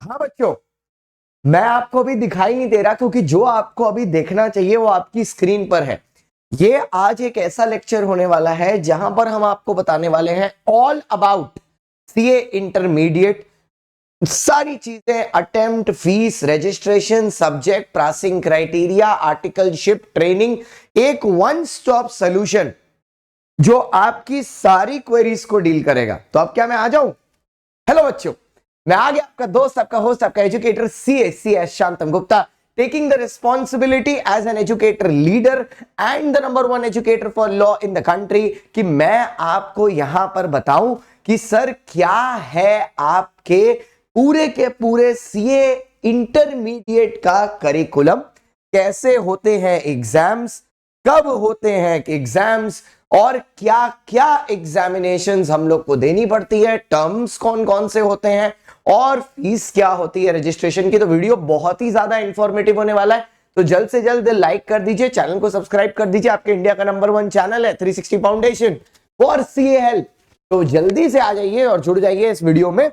हाँ बच्चों, मैं आपको अभी दिखाई नहीं दे रहा क्योंकि जो आपको अभी देखना चाहिए वो आपकी स्क्रीन पर है। ये आज एक ऐसा लेक्चर होने वाला है जहां पर हम आपको बताने वाले हैं ऑल अबाउट सीए इंटरमीडिएट, सारी चीजें, attempt, fees, registration, subject, passing criteria, articleship, training, एक वन स्टॉप सॉल्यूशन जो आपकी सारी क्वेरीज को डील करेगा। तो अब क्या मैं आ जाऊं? हेलो बच्चों, मैं आ गया, आपका दोस्त, आपका होस्ट, आपका educator CS Shantam Gupta, taking the responsibility as an educator leader and the number 1 educator for law in the country कि मैं आपको यहां पर बताऊं कि सर क्या है आपके पूरे के पूरे सीए इंटरमीडिएट का करिकुलम, कैसे होते हैं एग्जाम्स, कब होते हैं एग्जाम्स और क्या क्या एग्जामिनेशंस हम लोग को देनी पड़ती है, टर्म्स कौन कौन से होते हैं और फीस क्या होती है रजिस्ट्रेशन की। तो वीडियो बहुत ही ज्यादा इंफॉर्मेटिव होने वाला है, तो जल्द से जल्द लाइक कर दीजिए, चैनल को सब्सक्राइब कर दीजिए। आपके इंडिया का नंबर 1 चैनल है 360 फाउंडेशन फॉर सीए हेल्प, तो जल्दी से आ जाइए और जुड़ जाइए इस वीडियो में।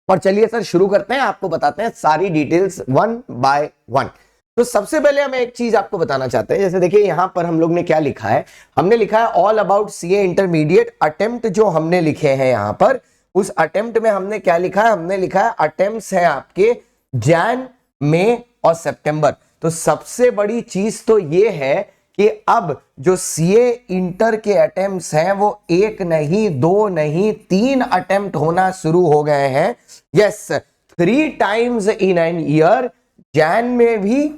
और चलिए सर शुरू करते हैं, आपको बताते हैं सारी डिटेल्स वन बाय वन। तो सबसे पहले हम एक चीज आपको बताना चाहते हैं, जैसे देखिए यहां पर हम लोग ने क्या लिखा है, हमने लिखा है all about CA intermediate attempt. जो हमने लिखे हैं यहां पर, उस अटेम्प्ट में हमने क्या लिखा है, हमने लिखा है अटेम्प्ट्स है आपके जैन, मई और सितंबर। तो सबसे बड़ी चीज तो ये है कि अब जो सीए इंटर के अटेम्प्ट्स हैं वो एक नहीं, दो नहीं, 3 अटेम्प्ट होना शुरू हो गए हैं। Yes, 3 times in an year, Jain में भी,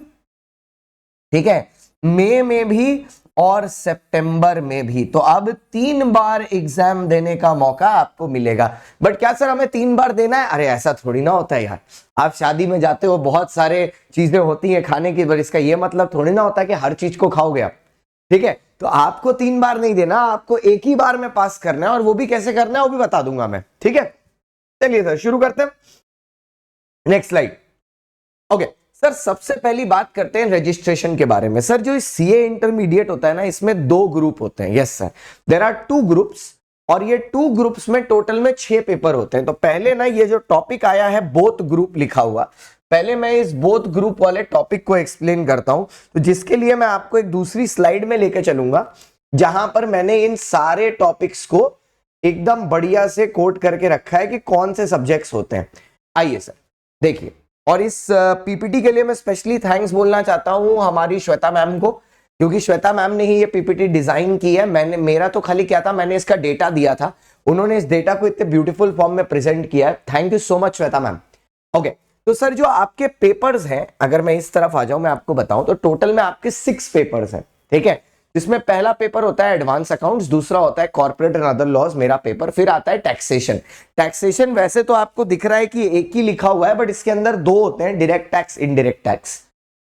ठीक है, मई में भी और सितंबर में भी। तो अब 3 बार एग्जाम देने का मौका आपको मिलेगा। बट क्या सर हमें 3 बार देना है? अरे ऐसा थोड़ी ना होता है यार। आप शादी में जाते हो, बहुत सारे चीजें होती हैं खाने की, पर इसका ये मतलब थोड़ी ना होता है कि हर चीज को खाओगे आप, ठीक है। तो आपको 3 बार नहीं देना, आपको एक ही बार में पास करना है, और वो भी कैसे करना है वो भी बता दूंगा मैं, ठीक है। चलिए सर शुरू करते हैं, नेक्स्ट स्लाइड। ओके सर, सबसे पहली बात करते हैं रजिस्ट्रेशन के बारे में। सर जो सीए इंटरमीडिएट होता है ना, इसमें 2 ग्रुप होते हैं। Yes sir, there are 2 groups, और ये 2 ग्रुप्स में टोटल में 6 पेपर होते हैं। तो पहले ना ये जो टॉपिक आया है बोथ ग्रुप लिखा हुआ, पहले मैं इस बोथ ग्रुप वाले टॉपिक को एक्सप्लेन करता हूं। तो जिसके लिए मैं आपको एक दूसरी स्लाइड में लेके चलूंगा, जहां पर मैंने इन सारे टॉपिक्स को एकदम बढ़िया से कोट करके रखा है कि कौन से सब्जेक्ट्स होते हैं। आइए सर देखिए, और इस पीपीटी के लिए मैं स्पेशली थैंक्स बोलना चाहता हूं हमारी श्वेता मैम को, क्योंकि श्वेता मैम ने ही ये पीपीटी डिजाइन की है। मेरा तो खाली क्या था, मैंने इसका डेटा दिया था, उन्होंने इस डेटा को इतने ब्यूटीफुल फॉर्म में प्रेजेंट किया है। Thank you so much Shweta ma'am. Okay, तो सर जो आपके पेपर्स हैं, अगर मैं इस तरफ आ जाऊं, मैं आपको बताऊं तो टोटल में आपके 6 पेपर्स हैं, ठीक है। जिसमें पहला पेपर होता है एडवांस अकाउंट्स, दूसरा होता है कॉर्पोरेट एंड अदर लॉज, मेरा पेपर, फिर आता है टैक्सेशन। टैक्सेशन वैसे तो आपको दिख रहा है कि एक ही लिखा हुआ है, बट इसके अंदर 2 होते हैं, direct tax, indirect tax.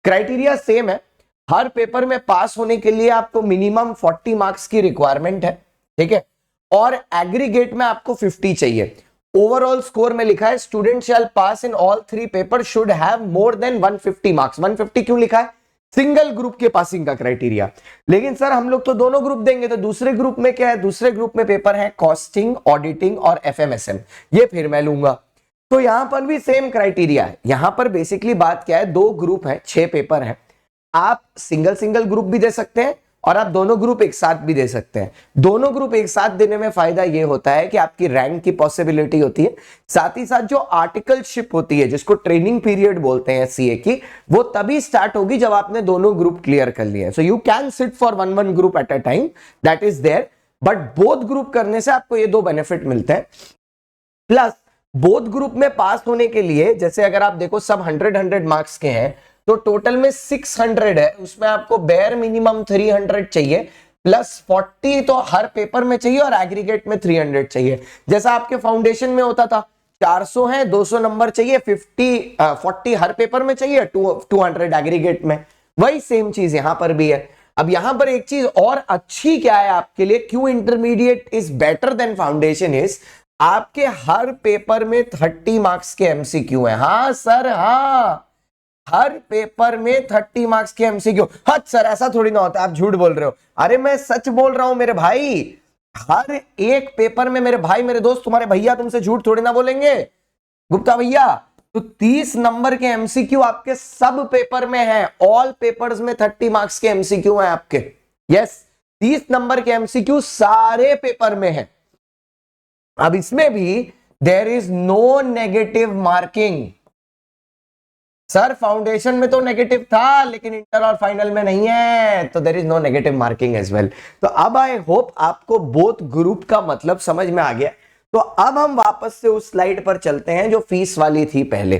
Criteria same है, हर पेपर में पास होने के लिए आपको मिनिमम 40 मार्क्स की रिक्वायरमेंट है, ठीक है, और एग्रीगेट में आपको 50 चाहिए। ओवरऑल स्कोर में लिखा है student shall pass in all 3 paper should have more than 150 marks. 150 क्यों लिखा है? सिंगल ग्रुप के पासिंग का क्राइटेरिया। लेकिन सर हम लोग तो दोनों ग्रुप देंगे, तो दूसरे ग्रुप में क्या है? दूसरे ग्रुप में पेपर है कॉस्टिंग, ऑडिटिंग और एफएमएसएम, ये फिर मैं लूंगा। तो यहां पर भी सेम क्राइटेरिया है। यहां पर बेसिकली बात क्या है, 2 ग्रुप है, 6 पेपर है। आप सिंगल सिंगल ग्रुप भी दे सकते हैं और आप दोनों ग्रुप एक साथ भी दे सकते हैं। दोनों ग्रुप एक साथ देने में फायदा यह होता है कि आपकी रैंक की पॉसिबिलिटी होती है, साथ ही साथ जो आर्टिकलशिप होती है, जिसको ट्रेनिंग पीरियड बोलते हैं सीए की, वो तभी स्टार्ट होगी जब आपने दोनों ग्रुप क्लियर कर लिए। So you can sit for one group at a time, that is there, but both group करने से आपको ये 2 बेनिफिट मिलते हैं। प्लस बोथ ग्रुप में पास होने के लिए, जैसे अगर आप देखो सब 100 मार्क्स के हैं, तो टोटल में 600 है, उसमें आपको बेयर मिनिमम 300 चाहिए, प्लस 40 तो हर पेपर में चाहिए और एग्रीगेट में 300 चाहिए। जैसा आपके फाउंडेशन में होता था, 400 है, 200 नंबर चाहिए, 40 हर पेपर में चाहिए, 200 एग्रीगेट में। वही सेम चीज यहां पर भी है। अब यहां पर एक चीज और अच्छी क्या है आपके लिए, क्यों intermediate is better than foundation is, आपके हर पेपर में 30 मार्क्स के एमसीक्यू है। हाँ सर, हाँ, हर पेपर में 30 मार्क्स के एमसीक्यू। हाँ सर ऐसा थोड़ी ना होता है, आप झूठ बोल रहे हो। अरे मैं सच बोल रहा हूं मेरे भाई, हर एक पेपर में, मेरे भाई, मेरे दोस्त, तुम्हारे भैया तुमसे झूठ थोड़ी ना बोलेंगे। गुप्ता भैया, तो 30 नंबर के एमसीक्यू आपके सब पेपर में है, ऑल पेपर्स में 30 मार्क्स के एमसीक्यू हैं आपके। यस, 30 नंबर के एमसीक्यू सारे पेपर में है। अब इसमें भी there is no negative marking. Sir foundation में तो नेगेटिव था लेकिन इंटर और फाइनल में नहीं है, तो there is no negative marking as well. तो अब आई होप आपको बोथ ग्रुप का मतलब समझ में आ गया। तो अब हम वापस से उस स्लाइड पर चलते हैं जो फीस वाली थी पहले।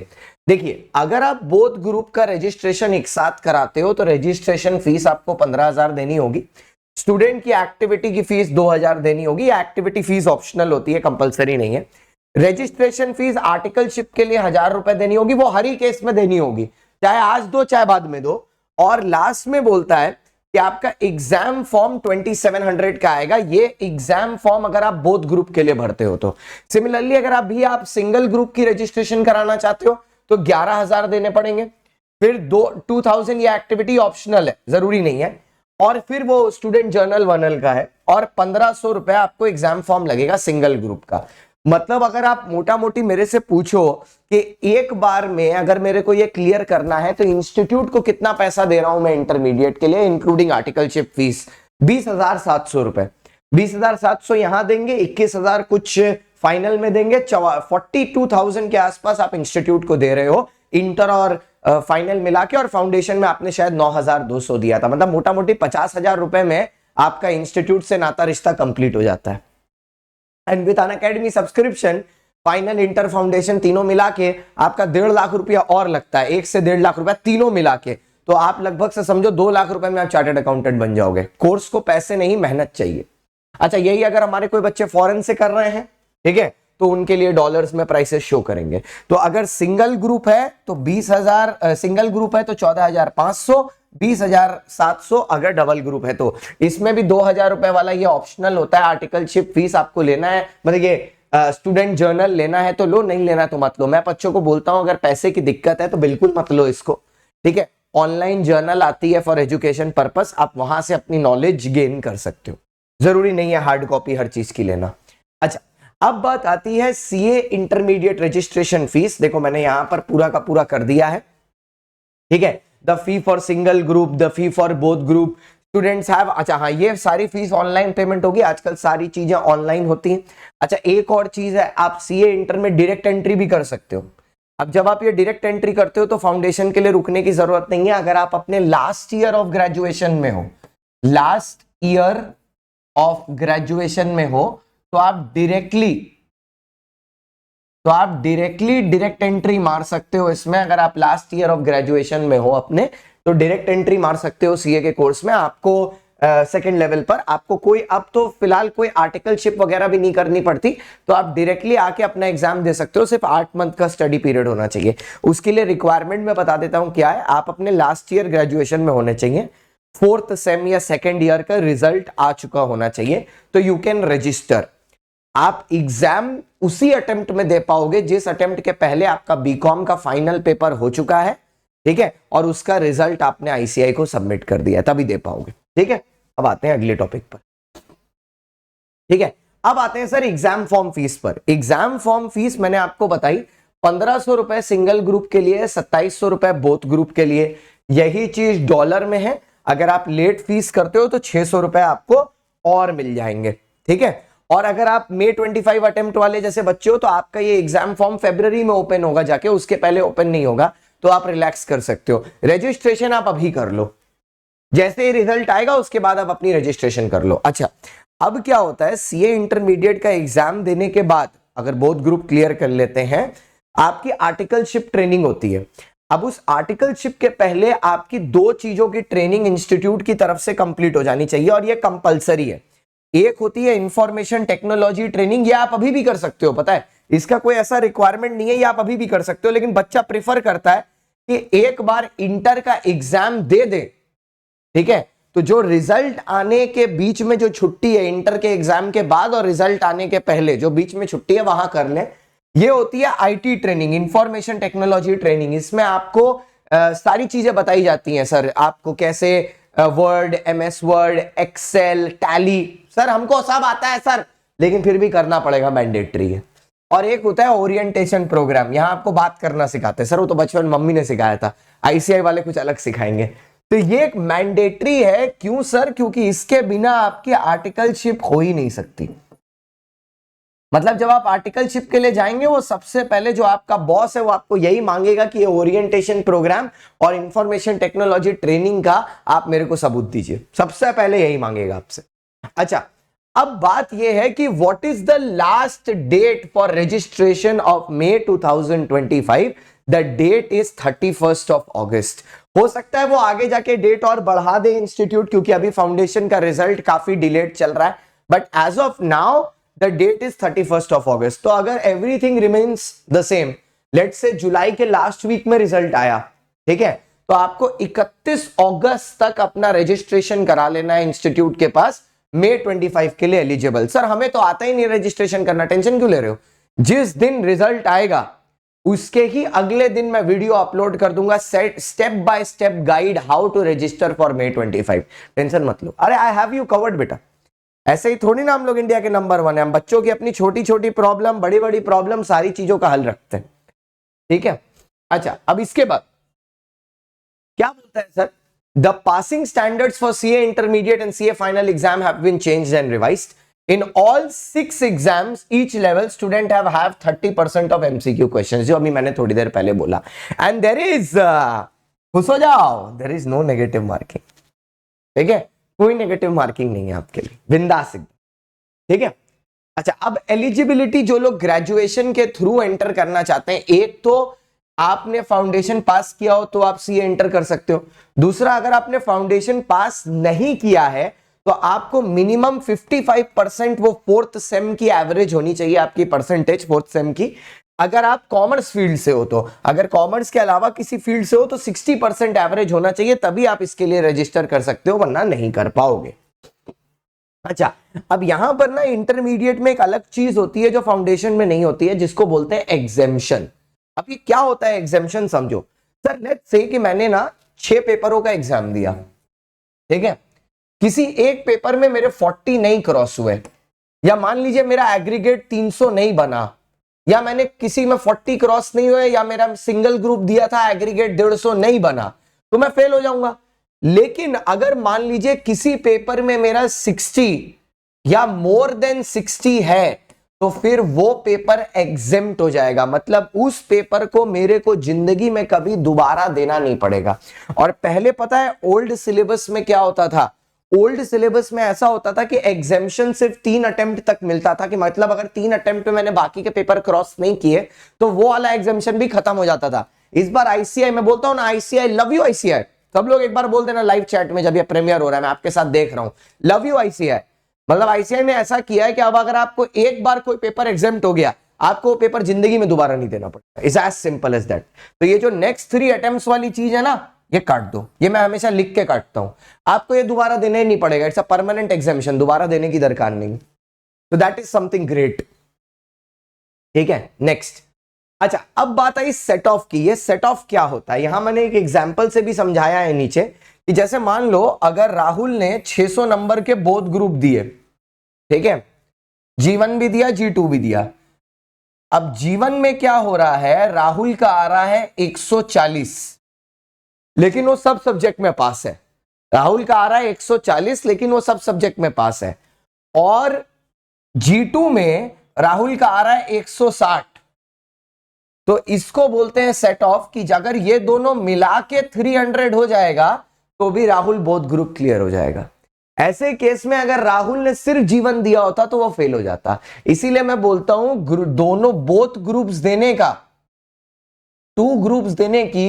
देखिए, अगर आप बोथ ग्रुप का रजिस्ट्रेशन एक साथ कराते हो तो रजिस्ट्रेशन फीस आपको 15,000 देनी होगी। स्टूडेंट की एक्टिविटी की फीस 2,000 देनी होगी। एक्टिविटी फीस ऑप्शनल होती है, कंपलसरी नहीं है। रजिस्ट्रेशन फीस आर्टिकलशिप के लिए 1,000 रुपए देनी होगी, वो हर ही केस में देनी होगी, चाहे आज दो चाहे बाद में दो। और लास्ट में बोलता है कि आपका एग्जाम फॉर्म 2700 का आएगा। ये एग्जाम फॉर्म अगर आप बोथ ग्रुप के लिए भरते हो तो। सिमिलरली अगर आप सिंगल ग्रुप की रजिस्ट्रेशन कराना चाहते हो तो 11,000 देने पड़ेंगे। फिर 2,000 ये एक्टिविटी ऑप्शनल है, जरूरी नहीं है। और फिर वो स्टूडेंट जर्नल वर्नल का है, और 1,500 रुपए आपको एग्जाम फॉर्म लगेगा सिंगल ग्रुप का। मतलब अगर आप मोटा मोटी मेरे से पूछो कि एक बार में अगर मेरे को ये क्लियर करना है तो इंस्टीट्यूट को कितना पैसा दे रहा हूं मैं इंटरमीडिएट के लिए इंक्लूडिंग आर्टिकलशिप फीस, 20,700 रुपए। 20,700 यहां देंगे, 21,000 कुछ फाइनल में देंगे, 42,000 के आसपास आप इंस्टीट्यूट को दे रहे हो इंटर और फाइनल मिला के। और फाउंडेशन में आपने शायद 9,200 दिया था। मतलब मोटा मोटी 50,000 रुपए में आपका इंस्टीट्यूट से नाता रिश्ता कंप्लीट हो जाता है। And with Unacademy subscription final inter foundation तीनों मिला के आपका 1.5 लाख रुपया और लगता है, 1 से 1.5 लाख रुपया तीनों मिला के। तो आप लगभग से समझो 2 लाख रुपए में आप चार्टर्ड अकाउंटेंट बन जाओगे। कोर्स को पैसे नहीं मेहनत चाहिए। अच्छा, यही अगर हमारे कोई बच्चे फॉरेन से कर रहे हैं, ठीक है, तो उनके लिए डॉलर्स में प्राइसेस शो करेंगे। तो अगर सिंगल ग्रुप है तो 20,000, सिंगल ग्रुप है तो 14,500, 20,700 अगर डबल ग्रुप है तो। इसमें भी 2,000 रुपए वाला ये ऑप्शनल होता है। आर्टिकलशिप फीस आपको लेना है, मतलब ये स्टूडेंट जर्नल लेना है तो लो, नहीं लेना तो मत लो। मैं बच्चों को बोलता हूं अगर पैसे की दिक्कत है तो बिल्कुल मत लो इसको, ठीक है। ऑनलाइन जर्नल आती है फॉर एजुकेशन पर्पस, आप वहां से अपनी नॉलेज गेन कर सकते हो, जरूरी नहीं है हार्ड कॉपी हर चीज की लेना। अच्छा, अब बात आती है सीए इंटरमीडिएट रजिस्ट्रेशन फीस। देखो मैंने यहां पर पूरा का पूरा कर दिया है, ठीक है। The fee for single group, the fee for both group, students have. अच्छा हाँ, ये सारी फीस ऑनलाइन पेमेंट होगी, आजकल सारी चीजें ऑनलाइन होती हैं। अच्छा, एक और चीज है, आप सीए इंटर में डायरेक्ट एंट्री भी कर सकते हो। अब जब आप ये डायरेक्ट एंट्री करते हो तो फाउंडेशन के लिए रुकने की जरूरत नहीं है। अगर आप अपने लास्ट ईयर ऑफ ग्रेजुएशन में हो, लास्ट ईयर ऑफ ग्रेजुएशन में हो, तो आप डायरेक्टली डायरेक्ट एंट्री मार सकते हो इसमें। अगर आप लास्ट ईयर ऑफ ग्रेजुएशन में हो अपने, तो डायरेक्ट एंट्री मार सकते हो सीए के कोर्स में। आपको सेकंड लेवल पर आपको कोई, अब तो फिलहाल कोई आर्टिकलशिप वगैरह भी नहीं करनी पड़ती, तो आप डायरेक्टली आके अपना एग्जाम दे सकते हो। सिर्फ 8 मंथ का स्टडी पीरियड होना चाहिए। उसके लिए रिक्वायरमेंट मैं बता देता हूं क्या है। आप अपने लास्ट ईयर ग्रेजुएशन में होने चाहिए, 4th सेम या सेकेंड ईयर का रिजल्ट आ चुका होना चाहिए, तो यू कैन रजिस्टर। आप एग्जाम उसी अटेम्प्ट में दे पाओगे जिस अटेम्प्ट के पहले आपका बीकॉम का फाइनल पेपर हो चुका है, ठीक है, और उसका रिजल्ट आपने आईसीआई को सबमिट कर दिया, तभी दे पाओगे, ठीक है। अब आते हैं अगले टॉपिक पर, ठीक है। अब आते हैं सर एग्जाम फॉर्म फीस पर। एग्जाम फॉर्म फीस मैंने आपको बताई 1,500 रुपए सिंगल ग्रुप के लिए, 2,700 रुपए बोथ ग्रुप के लिए। यही चीज डॉलर में है। अगर आप लेट फीस करते हो तो 600 रुपए आपको और मिल जाएंगे, ठीक है। और अगर आप May 25 अटेम्प्ट वाले जैसे बच्चे हो तो आपका ये एग्जाम फॉर्म फरवरी में ओपन होगा जाके, उसके पहले ओपन नहीं होगा, तो आप रिलैक्स कर सकते हो। रजिस्ट्रेशन आप अभी कर लो, जैसे ही रिजल्ट आएगा उसके बाद आप अपनी रजिस्ट्रेशन कर लो। अच्छा, अब क्या होता है, सीए इंटरमीडिएट का एग्जाम देने के बाद अगर बोथ ग्रुप क्लियर कर लेते हैं, आपकी आर्टिकलशिप ट्रेनिंग होती है। अब उस आर्टिकलशिप के पहले आपकी 2 चीजों की ट्रेनिंग इंस्टीट्यूट की तरफ से कंप्लीट हो जानी चाहिए, और ये कंपलसरी है। एक होती है इंफॉर्मेशन टेक्नोलॉजी ट्रेनिंग, ये आप अभी भी कर सकते हो, पता है, इसका कोई ऐसा रिक्वायरमेंट नहीं है, ये आप अभी भी कर सकते हो। लेकिन बच्चा प्रेफर करता है कि एक बार इंटर का एग्जाम दे दे, ठीक है, तो जो रिजल्ट आने के बीच में जो छुट्टी है, इंटर के एग्जाम के बाद और रिजल्ट आने के पहले जो बीच में छुट्टी है वहां कर ले। ये होती है IT training, information technology training. इसमें आपको सारी चीजें बताई जाती हैं सर, आपको कैसे word, MS word, excel, Tally, sir हमको सब आता है सर, लेकिन फिर भी करना पड़ेगा, मैंडेटरी है। और एक होता है ओरिएंटेशन प्रोग्राम। यहाँ आपको बात करना सिखाते हैं सर, वो तो बचपन मम्मी ने सिखाया था, आईसीआई वाले कुछ अलग सिखाएंगे। तो ये एक मैंडेटरी है। क्यों सर? क्योंकि इसके बिना आपकी आर्टिकलशिप हो ही नहीं सकती। मतलब जब आप आर्टिकलशिप के लिए जाएंगे, वो सबसे पहले जो आपका बॉस है वो आपको यही मांगेगा कि ये ओरिएंटेशन प्रोग्राम और इंफॉर्मेशन टेक्नोलॉजी ट्रेनिंग का आप मेरे को सबूत दीजिए, सबसे पहले यही मांगेगा आपसे। अच्छा, अब बात यह है कि what is the last date for registration of May 2025? The date is 31st of August। हो सकता है वो आगे जाके डेट और बढ़ा दे इंस्टीट्यूट, क्योंकि अभी फाउंडेशन का रिजल्ट काफी डिलेड चल रहा है, but as of now the date is 31st of August। तो अगर everything remains the same, let's say जुलाई के लास्ट वीक में रिजल्ट आया, ठीक है, तो आपको 31 अगस्त तक अपना रजिस्ट्रेशन करा लेना है इंस्टीट्यूट के पास, May 25 के लिए एलिजिबल। सर हमें तो आता ही नहीं रजिस्ट्रेशन करना, टेंशन क्यों ले रहे हो? जिस दिन रिजल्ट आएगा उसके ही अगले दिन मैं वीडियो अपलोड कर दूंगा, step by step guide how to register for May 25। Tension मत लो, अरे आई हैव यू कवर्ड बेटा। ऐसे ही थोड़ी ना हम लोग इंडिया के नंबर 1 है, हम बच्चों की अपनी छोटी छोटी प्रॉब्लम, बड़ी बड़ी प्रॉब्लम, सारी चीजों का हल रखते हैं, ठीक है। अच्छा, अब इसके बाद क्या बोलता है sir? The passing standards for CA intermediate and CA final exam have been changed and revised. In all 6 exams, each level student have 30% of MCQ questions, जो अभी मैंने थोड़ी देर पहले बोला। And there is खुश हो जाओ, there is no negative marking, ठीक है, कोई नेगेटिव मार्किंग नहीं है आपके लिए, बिंदास, ठीक है। अच्छा, अब एलिजिबिलिटी जो लोग ग्रेजुएशन के थ्रू एंटर करना चाहते हैं, एक तो आपने फाउंडेशन पास किया हो तो आप सीए एंटर कर सकते हो। दूसरा, अगर आपने फाउंडेशन पास नहीं किया है तो आपको मिनिमम 55% वो 4th सेम की एवरेज होनी चाहिए, आपकी परसेंटेज 4th सेम की। अगर आप कॉमर्स फील्ड से हो तो, अगर कॉमर्स के अलावा किसी फील्ड से हो तो 60% एवरेज होना चाहिए, तभी आप इसके लिए रजिस्टर कर सकते हो, वरना नहीं कर पाओगे। अच्छा, अब यहां पर ना इंटरमीडिएट में एक अलग चीज होती है जो फाउंडेशन में नहीं होती है, जिसको बोलते हैं एग्जेम्पशन। अब ये क्या होता है एग्जेम्पशन, समझो। सर लेट्स से कि मैंने ना 6 पेपरों का एग्जाम दिया, ठीक है, किसी एक पेपर में मेरे 40 नहीं क्रॉस हुए, या मान लीजिए मेरा एग्रीगेट 300 नहीं बना, या मैंने किसी में 40 क्रॉस नहीं हुए, या मेरा सिंगल ग्रुप दिया था एग्रीगेट 150 नहीं बना, तो मैं फेल हो जाऊंगा। लेकिन अगर मान लीजिए किसी पेपर में मेरा 60 या मोर देन 60 है, तो फिर वो पेपर एग्जेम्प्ट हो जाएगा, मतलब उस पेपर को मेरे को जिंदगी में कभी दोबारा देना नहीं पड़ेगा। और पहले पता है ओल्ड सिलेबस में क्या होता था? ओल्ड सिलेबस में ऐसा होता था कि एग्जेम्पशन सिर्फ 3 अटेम्प्ट तक मिलता था, कि मतलब अगर 3 अटेम्प्ट में मैंने बाकी के पेपर क्रॉस नहीं किए तो वो वाला एग्जेम्पशन भी खत्म हो जाता था। इस बार आईसीआई, मैं बोलता हूं ना आईसीआई, लव यू आईसीआई, सब लोग एक बार बोल देना लाइव चैट में जब ये प्रीमियर हो रहा है, मैं आपके साथ देख रहा हूं, लव यू आईसीआई। मतलब आईसीआई ने ऐसा किया है कि अब अगर आपको एक बार कोई पेपर एग्जेम्प्ट हो गया, आपको वो पेपर जिंदगी में दोबारा नहीं देना पड़ेगा। It's as simple as that. तो ये जो नेक्स्ट 3 अटेम्प्ट्स वाली चीज है ना, ये काट दो, ये मैं हमेशा लिख के काटता हूं, आपको ये दोबारा देना ही नहीं पड़ेगा, इट्स अ परमानेंट एग्जामिशन, दोबारा देने की दरकार नहीं। तो दैट इज समथिंग ग्रेट, ठीक है। नेक्स्ट, अच्छा अब बात आई सेट ऑफ की। ये सेट ऑफ क्या होता है, यहां मैंने एक एग्जाम्पल से भी समझाया है नीचे, कि जैसे मान लो अगर राहुल ने 600 नंबर के बोथ ग्रुप दिए, ठीक है, G1 भी दिया G2 भी दिया। अब G1 में क्या हो रहा है, राहुल का आ रहा है 140, लेकिन वो सब सब्जेक्ट में पास है। राहुल का आ रहा है 140 लेकिन वो सब सब्जेक्ट में पास है। और G2 में राहुल का आ रहा है 160। तो इसको बोलते हैं सेट ऑफ, कि अगर ये दोनों मिला के 300 हो जाएगा तो भी राहुल बोथ ग्रुप क्लियर हो जाएगा। ऐसे केस में अगर राहुल ने सिर्फ G1 दिया होता तो वो फेल हो जाता। इसीलिए मैं बोलता हूं दोनों बोथ ग्रुप्स देने का, 2 ग्रुप्स देने की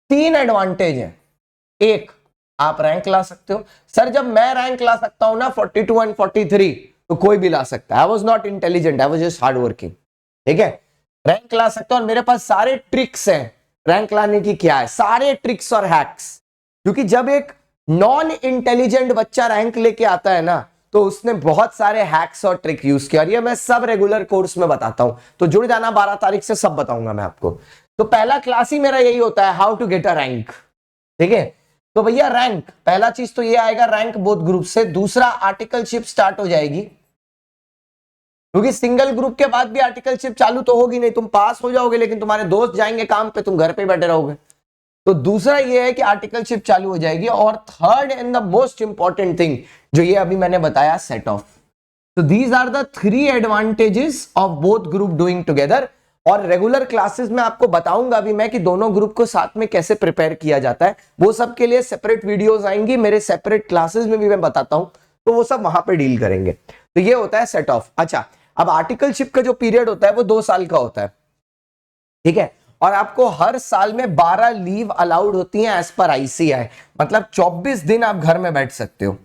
3 एडवांटेज है। एक, आप रैंक ला सकते हो। सर जब मैं रैंक ला सकता हूं ना 42 एंड 43, तो कोई भी ला सकता है। I was not intelligent, I was just hard working, ठीक है। रैंक ला सकता हूं और मेरे पास सारे ट्रिक्स हैं रैंक लाने की। क्या है? सारे ट्रिक्स और हैक्स। क्योंकि जब एक नॉन इंटेलिजेंट बच्चा रैंक लेके आता है ना, तो उसने बहुत सारे हैक्स और ट्रिक यूज किया, और ये मैं सब रेगुलर कोर्स में बताता हूं। तो जुड़ जाना, 12 तारीख से सब बताऊंगा मैं आपको। तो पहला क्लास ही मेरा यही होता है, how to get a rank, ठीक है। तो भैया रैंक, पहला चीज तो ये आएगा रैंक बोथ ग्रुप से। दूसरा, आर्टिकलशिप स्टार्ट हो जाएगी। क्योंकि सिंगल ग्रुप के बाद भी आर्टिकलशिप चालू तो होगी नहीं, तुम पास हो जाओगे लेकिन तुम्हारे दोस्त जाएंगे काम पे, तुम घर पे बैठे रहोगे। तो दूसरा ये है कि आर्टिकलशिप चालू हो जाएगी। और third and the most important thing जो ये अभी मैंने बताया, सेट ऑफ। तो these are the 3 advantages of both group doing together. और रेगुलर क्लासेस में आपको बताऊंगा अभी मैं कि दोनों ग्रुप को साथ में कैसे प्रिपेयर किया जाता है। वो सब के लिए सेपरेट वीडियोस आएंगी, मेरे सेपरेट क्लासेस में भी मैं बताता हूं, तो वो सब वहां पे डील करेंगे। तो ये होता है सेट ऑफ। अच्छा, अब आर्टिकलशिप का जो पीरियड होता है वो 2 साल का होता है, ठीक है। और आपको हर साल में 12 लीव अलाउड होती हैं एज पर आईसीआई, मतलब 24 दिन आप घर में बैठ सकते हो।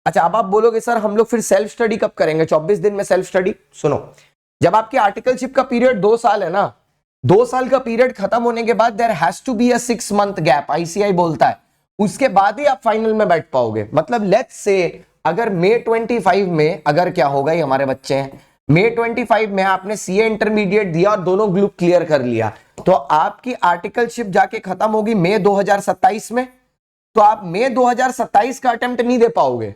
अच्छा, अब आप बोलोगे सर हम लोग फिर सेल्फ स्टडी कब करेंगे? 24 दिन में सेल्फ स्टडी? सुनो, जब आपकी आर्टिकलशिप का पीरियड 2 साल है ना, 2 साल का पीरियड खत्म होने के बाद there has to be a 6 month gap, ICI बोलता है, उसके बाद ही आप फाइनल में बैठ पाओगे। मतलब लेट्स से अगर May 25 में, अगर क्या होगा, ये हमारे बच्चे हैं, May 25 में आपने सीए इंटरमीडिएट दिया और दोनों ग्रुप क्लियर कर लिया, तो आपकी आर्टिकलशिप जाके खत्म होगी मई 2027 में। तो आप मई 2027 का अटेम्प्ट नहीं दे पाओगे,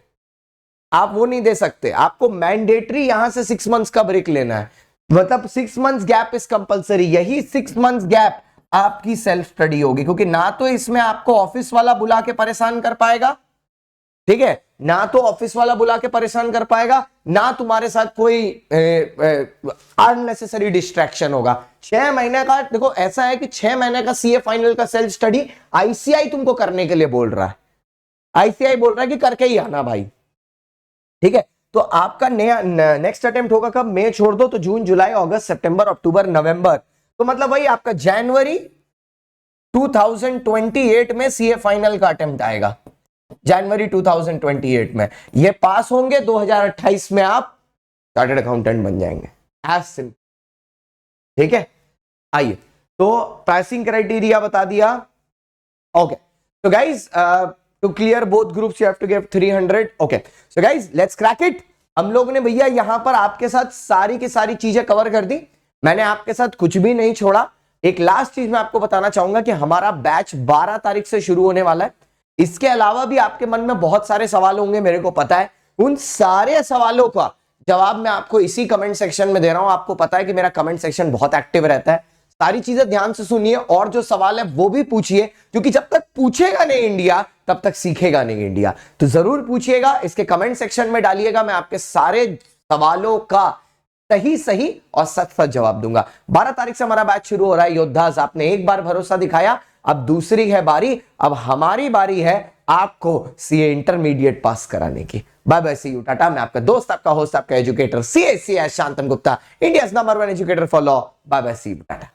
आप वो नहीं दे सकते। आपको मैंडेटरी यहां से 6 मंथ्स का ब्रेक लेना है, मतलब 6 मंथ्स गैप इज कंपलसरी। यही 6 मंथ्स गैप आपकी सेल्फ स्टडी होगी, क्योंकि ना तो इसमें आपको ऑफिस वाला बुला के परेशान कर पाएगा, ठीक है, ना तो ऑफिस वाला बुला के परेशान कर पाएगा, ना तुम्हारे साथ कोई अननेसेसरी डिस्ट्रैक्शन होगा। 6 महीने का, देखो ऐसा है कि 6 महीने का सीए फाइनल का सेल्फ स्टडी आईसीआई तुमको करने के लिए बोल रहा है, आईसीआई बोल रहा है कि करके ही आना भाई, ठीक है। तो आपका नेक्स्ट अटेम्प्ट होगा कब? मई छोड़ दो तो जून, जुलाई, अगस्त, सितंबर, अक्टूबर, नवंबर, तो मतलब वही आपका जनवरी 2028 में सीए फाइनल का अटेम्प्ट आएगा, जनवरी 2028 में। ये पास होंगे, 2028 में आप चार्टर्ड अकाउंटेंट बन जाएंगे, एज सिंपल, ठीक है। आइए, तो पासिंग क्राइटेरिया बता दिया, ओके। तो guys to clear both groups you have to give 300, okay. So guys let's crack it. हम लोग ने भैया यहां पर आपके साथ सारी की सारी चीजें कवर कर दी, मैंने आपके साथ कुछ भी नहीं छोड़ा। एक लास्ट चीज मैं आपको बताना चाहूंगा कि हमारा बैच 12 तारीख से शुरू होने वाला है। इसके अलावा भी आपके मन में बहुत सारे सवाल होंगे, मेरे को पता है। उन सारे सवालों का जवाब मैं आपको इसी कमेंट सेक्शन में दे रहा हूं। आपको पता है कि मेरा कमेंट सेक्शन बहुत एक्टिव रहता है। सारी चीजें ध्यान से सुनिए और जो सवाल है वो भी पूछिए, क्योंकि जब तक पूछेगा नहीं इंडिया तब तक सीखेगा नहीं इंडिया। तो जरूर पूछिएगा, इसके कमेंट सेक्शन में डालिएगा, मैं आपके सारे सवालों का सही और सच जवाब दूंगा। 12 तारीख से हमारा बैच शुरू हो रहा है योद्धास। आपने एक बार भरोसा दिखाया, अब दूसरी है बारी, अब हमारी बारी है आपको सीए इंटरमीडिएट पास कराने की। Bye bye, see you, tata. मैं आपका दोस्त, आपका होस्ट, आपका educator, CA Shantan Gupta, India number 1 educator for law. Bye bye, see you, Tata.